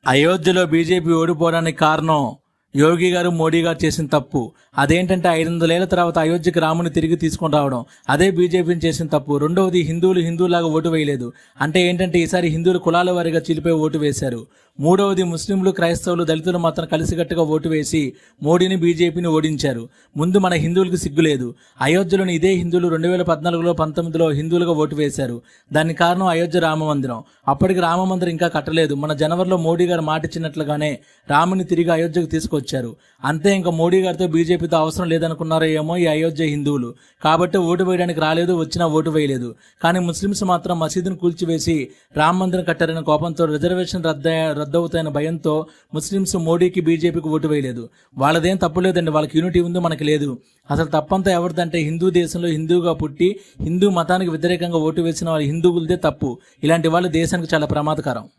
అయోధ్యలో బీజేపీ ఓడిపోవడానికి కారణం యోగి గారు, మోడీ గారు చేసిన తప్పు. అదేంటంటే 500 ఏళ్ల తర్వాత అయోధ్యకి రాముని తిరిగి తీసుకొని రావడం. అదే బీజేపీని చేసిన తప్పు. రెండవది, హిందువులాగా ఓటు వేయలేదు. అంటే ఏంటంటే ఈసారి హిందువులు కులాల వారీగా చీలిపోయి ఓటు వేశారు. మూడవది, ముస్లింలు, క్రైస్తవులు, దళితులు మాత్రం కలిసికట్టుగా ఓటు వేసి మోడీని, బీజేపీని ఓడించారు. ముందు మన హిందువులకు సిగ్గులేదు. అయోధ్యలోని ఇదే హిందువులు 2014లో 19లో హిందువులుగా ఓటు వేశారు. దానికి కారణం అయోధ్య రామ మందిరం. అప్పటికి రామ మందిరం ఇంకా కట్టలేదు. మన జనవరిలో మోడీ గారు మాట ఇచ్చినట్లుగానే రాముని తిరిగి అయోధ్యకు తీసుకొచ్చారు. అంతే, ఇంకా మోడీ గారితో బీజేపీతో అవసరం లేదనుకున్నారో ఏమో ఈ అయోధ్య హిందువులు. కాబట్టి ఓటు వేయడానికి రాలేదు, వచ్చినా ఓటు వేయలేదు. కానీ ముస్లింస్ మాత్రం మసీదును కూల్చివేసి రామ మందిరం కట్టారనే కోపంతో, రిజర్వేషన్ రద్దవుతాయన్న భయంతో ముస్లింస్ మోడీకి, బీజేపీకి ఓటు వేయలేదు. వాళ్ళదేం తప్పులేదండి, వాళ్ళకి యూనిటీ ఉంది, మనకి లేదు. అసలు తప్పంతా ఎవరిదంటే హిందూ దేశంలో హిందువుగా పుట్టి హిందూ మతానికి వ్యతిరేకంగా ఓటు వేసిన వాళ్ళ హిందువులదే తప్పు. ఇలాంటి వాళ్ళు దేశానికి చాలా ప్రమాదకరం.